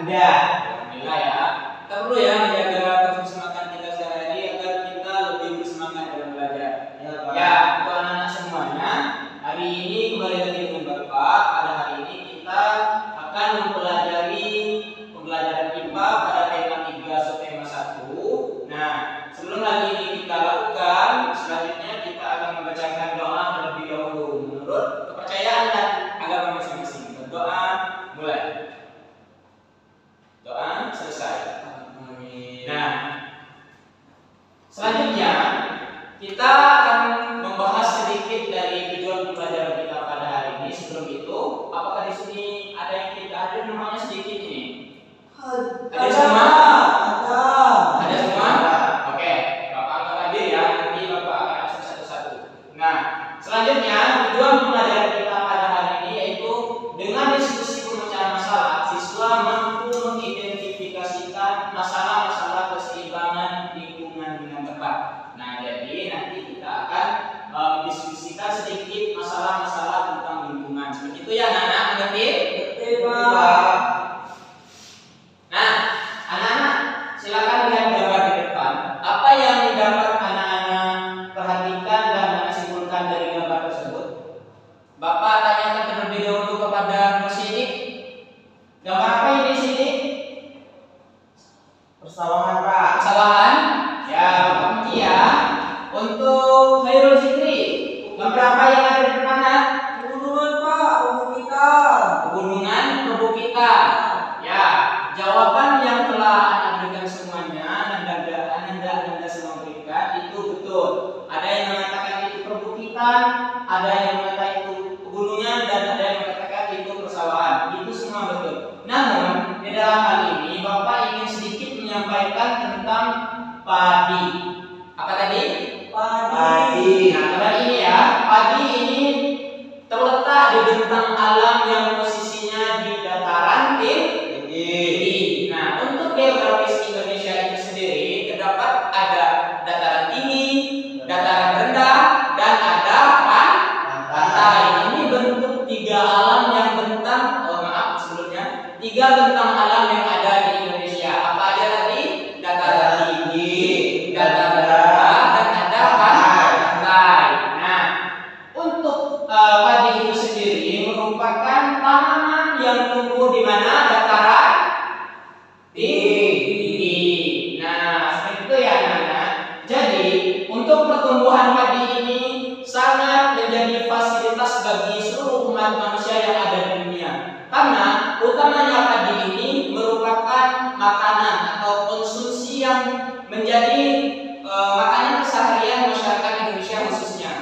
Ada. Alhamdulillah ya. Kita perlu ya menjaga kebersemangat kita sehari-hari agar kita lebih bersemangat dalam belajar. Ya, Pak. Ya, untuk anak-anak semuanya, hari ini kembali lagi dengan Bapak. Pada hari ini kita akan mempelajari pembelajaran IPA pada tema 3 subtema 1. Nah, sebelum lagi ini kita lakukan, selanjutnya kita akan membacakan doa terlebih dahulu menurut kepercayaan dan agama masing-masing. Berdoa mulai. Doa selesai. Nah, selanjutnya kita akan membahas sedikit dari tujuan pembelajaran kita pada hari ini. Sebelum itu, apakah di sini ada yang tidak hadir namanya sedikit ini? Ada semua? Ada semua? Oke, Bapak angkat hadir ya. Nanti Bapak akan absen satu-satu. Nah, selanjutnya tujuan pembelajaran kita pada hari ini yaitu dengan diskusi pemecahan masalah, siswa mampu mengidentifikasikan masalah-masalah keseimbangan lingkungan dengan tepat. Nah, jadi nanti kita akan mendiskusikan sedikit masalah-masalah tentang lingkungan. Seperti itu ya, anak-anak, mengerti? Pak. Nah, anak-anak, silakan lihat gambar di depan. Apa yang dapat anak-anak perhatikan dan anak simpulkan dari gambar tersebut? Bapak tanyakan terlebih dahulu kepada Sidik. Gambar apa ini, Sidik? Persawahan, Pak. Persawahan? Ya, Bapak kunci ya. Untuk Khairul Zikri, gambar apa yang ada di depan? Pegunungan, Pak. Kita. Pegunungan, perbukitan. Ya, jawaban yang telah anak berikan semuanya, Anda semua berikan itu betul. Ada yang mengatakan itu perbukitan, ada yang mengatakan itu pegunungan, dan ada yang mengatakan itu persawahan. Itu semua betul. Namun di dalam hal ini Bapak ingin sedikit menyampaikan tentang padi. Apa tadi? Padi. Nah, coba ini ya. Padi ini terletak di bentang alam yang posisinya di dataran tinggi. Nah, untuk geografis Indonesia itu sendiri terdapat ada dataran tinggi, dataran rendah, dan ada pantai. Ini bentuk tiga alam yang tiga bentang alam yang ada di Indonesia. Apa aja tadi? Dataran tinggi, dataran rendah, dan ada pantai. Nah, untuk padi itu sendiri merupakan tanaman yang tumbuh di mana? Dataran tinggi. Nah, seperti itu ya anak-anak. Jadi, untuk pertumbuhan padi ini sangat menjadi fasilitas bagi seluruh umat manusia yang ada di dunia. Karena utamanya padi ini merupakan makanan atau konsumsi yang menjadi makanan keseharian masyarakat Indonesia khususnya.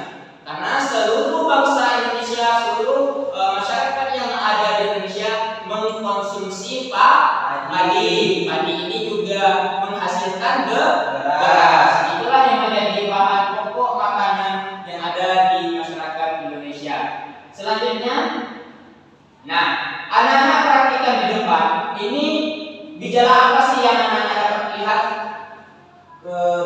Karena seluruh bangsa Indonesia, seluruh masyarakat yang ada di Indonesia mengkonsumsi padi. Padi ini juga menghasilkan beras. Itulah yang menjadi bahan pokok makanan yang ada di masyarakat Indonesia. Selanjutnya, nah, anak-anak perhatikan di depan. Ini gejala apa sih yang anak-anak dapat lihat?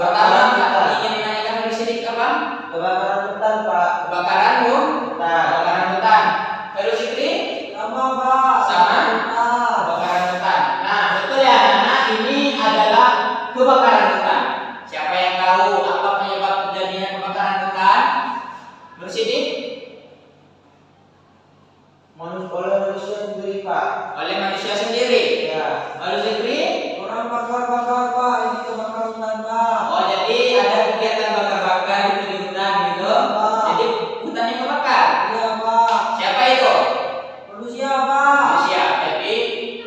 Pertama, kita ingin menanyakan dari sidik apa? Kebakaran hutan, Pak. Kebakaran hutan. Terus Zikri? Sama, Pak. Sama? Kebakaran hutan. Nah, betul ya anak-anak, ini adalah kebakaran hutan. Siapa yang tahu apa penyebab terjadinya kebakaran hutan? Terus Sidik? Oleh manusia sendiri, Pak. Oleh manusia sendiri. Ya. Lalu Zikri? Orang bakar-bakar, Pak. Ini kebakaran hutan, Pak. Oh, jadi ada kegiatan bakar-bakar itu di hutan gitu. Pak. Jadi hutannya kebakar. Iya, Pak. Siapa itu? Manusia, Pak. Manusia. Jadi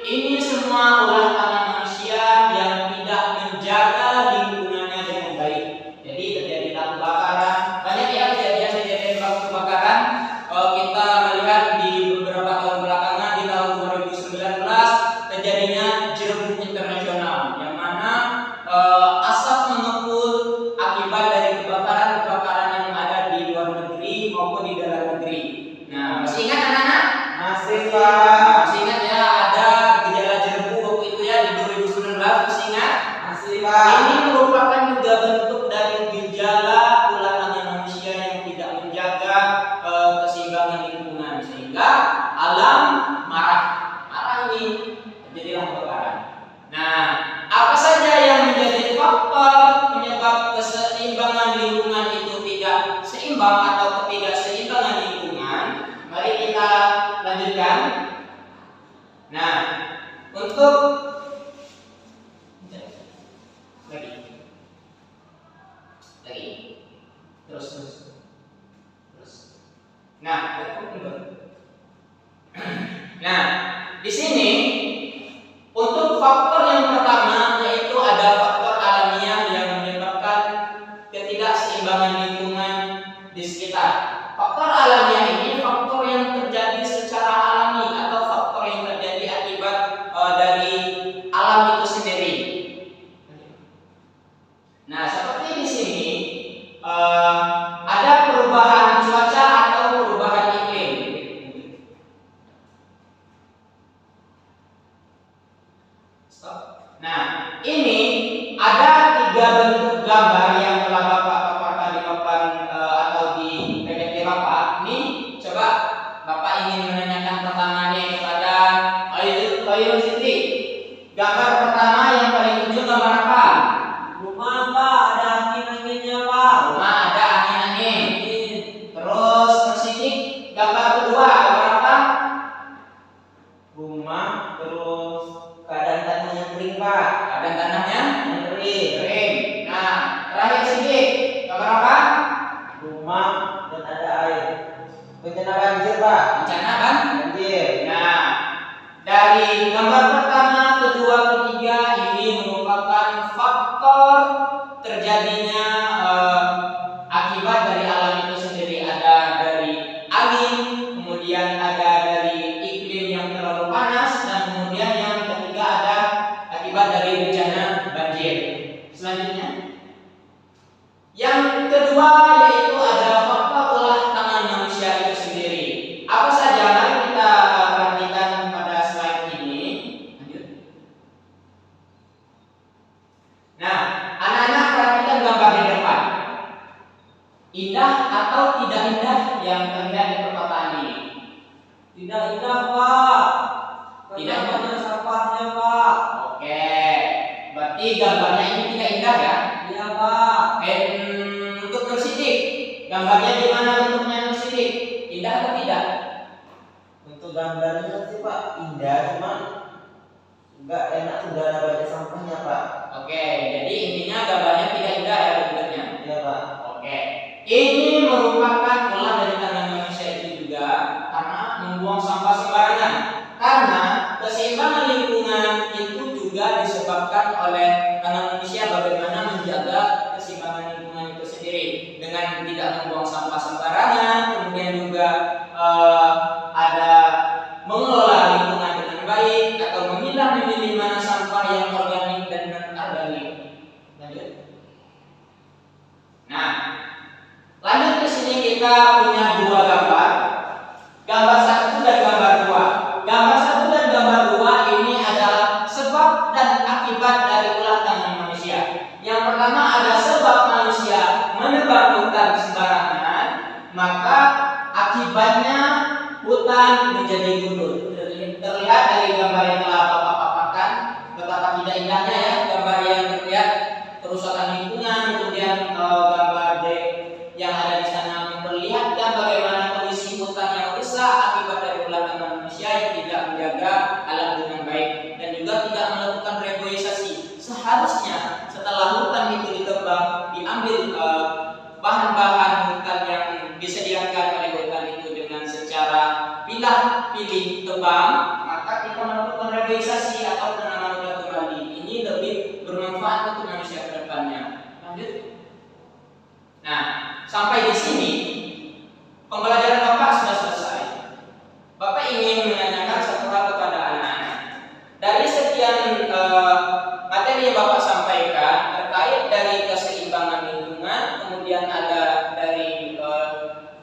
ini semua ulah tangan manusia yang tidak menjaga lingkungannya dengan baik. Jadi terjadilah kebakaran. Banyak ya kejadian-kejadian kebakaran. Kalau kita melihat di beberapa tahun belakangan, di tahun 2019 terjadinya Cirebon Internasional, yang mana asap mengepul akibat dari kebakaran-kebakaran yang ada di luar negeri maupun di dalam negeri. Nah, masih ingat anak-anak? Masih, Pak. Masih ingat ya ada gejala jerbu waktu itu ya di 2019, masih ingat? Masih, Pak. Ini merupakan juga bentuk dari gejala ulangannya manusia yang tidak menjaga keseimbangan lingkungan, sehingga alam marah ini terjadilah kebakaran. Nah, apa saja yang menjadi faktor penyebab keseimbangan lingkungan itu tidak seimbang atau ketidakseimbangan lingkungan? Mari kita lanjutkan. Nah, untuk lagi terus. Nah, di sini untuk faktor yang pertama yaitu ada faktor alamiah yang menyebabkan ketidakseimbangan lingkungan di sekitar. Faktor alamiah ini faktor yang terjadi secara alami atau faktor yang terjadi akibat dari alam itu sendiri. Nah, seperti di sini ada perubahan cuaca atau perubahan iklim. Nah, ini ada 3 bentuk gambar yang telah Bapak paparkan di papan atau di PPT Bapak. Ini coba Bapak ingin menanyakan pertama nih kepada Khairul Siti. Gambar pertama yang paling ujung gambar apa? Rumah Pak, ada angin-anginnya Pak. Rumah ada angin-angin. Terus persidik gambar kedua gambar apa? Rumah, terus keadaan tanahnya kering Pak. Keadaan tanahnya Kering. kering. Nah, terakhir sidik gambar apa? Rumah dan ada air. Bencana banjir Pak. Bencana kan? Banjir. Nah, dari gambar pertama, kedua, ketiga ini merupakan faktor terjadinya akibat dari alam itu sendiri. Ada dari angin, kemudian ada dari iklim yang terlalu panas, dan kemudian yang ketiga ada akibat dari bencana banjir. Selanjutnya, yang kedua yaitu ada faktor ulah tangan manusia itu sendiri. Apa saja? Mari kita perhatikan pada slide ini. Lanjut. Nah, anak-anak perhatikan gambar di depan. Indah atau tidak indah yang terlihat di perkotaan ini? Tidak indah Pak. Tidak Karena indah. banyak sampahnya Pak. Oke, berarti gambarnya ini tidak indah ya? Iya Pak. Untuk Nursidik, gambarnya gimana bentuknya Nursidik? Indah atau tidak? Untuk gambarnya sih Pak indah, cuman nggak enak udara banyak sampahnya Pak. Oke, jadi intinya gambarnya tidak indah ya bentuknya. Iya Pak. Oke, ini merupakan ulah dari tangan manusia itu juga karena membuang sampah sembarangan. Karena keseimbangan lingkungan itu juga disebabkan oleh tangan manusia bagaimana menjaga keseimbangan lingkungan itu sendiri dengan tidak membuang sampah sembarangan, kemudian juga ada mengelola lingkungan dengan baik atau memilih mana sampah yang organik dan non organik. Lanjut. Nah, lanjut ke sini kita punya 2 gambar. Gambar 1 dan gambar 2. Gambar 1 dan gambar 2 ini adalah sebab dan akibat dari ulah tangan manusia. Yang pertama ada sebab manusia menebang hutan sembarangan, maka akibatnya hutan menjadi gundul. Terlihat dari gambar yang telah Bapak paparkan betapa tidak indahnya ya gambar yang terlihat kerusakan lingkungan, kemudian gambar D yang ada di sana memperlihatkan bagaimana kondisi hutan yang rusak akibat dari ulah tangan manusia yang tidak menjaga alam dengan baik dan juga tidak melakukan reboisasi. Seharusnya setelah hutan itu ditebang diambil bahan-bahan hutan yang disediakan oleh hutan itu dengan secara pilih tebang, maka kita melakukan reboisasi atau penanaman hutan kembali. Ini lebih bermanfaat untuk manusia ke depannya. Lanjut. Nah, sampai di sini pembelajaran Bapak sudah selesai. Bapak ingin menanyakan satu hal kepada anak-anak. Dari sekian materi yang Bapak sampaikan terkait dari keseimbangan lingkungan, kemudian ada dari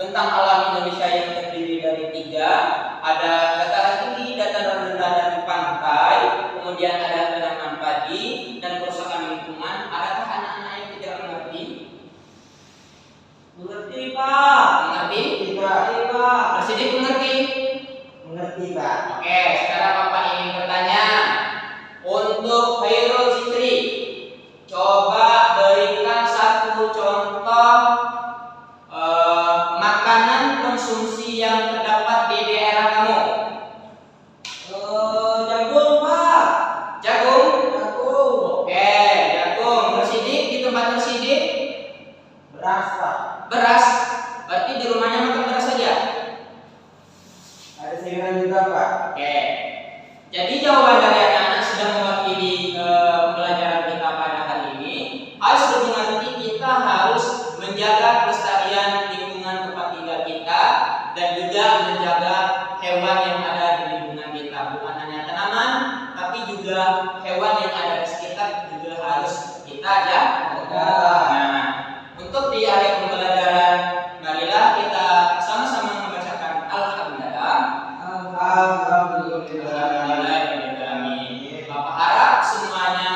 bentang alam Indonesia yang terdiri dari 3, ada dataran tinggi, dataran rendah, dan pantai, kemudian ada tanaman padi dan kerusakan lingkungan. Adakah anak-anak yang tidak mengerti? Mengerti Pak. Mengerti? Mengerti Pak. Bersidik mengerti? Mengerti Pak. Oke, sekarang Bapak ingin bertanya untuk juga hewan yang ada di sekitar juga harus kita jaga. Nah, untuk di akhir pembelajaran, marilah kita sama-sama membacakan Alhamdulillah. Alhamdulillah. Alhamdulillah. Bapak harap semuanya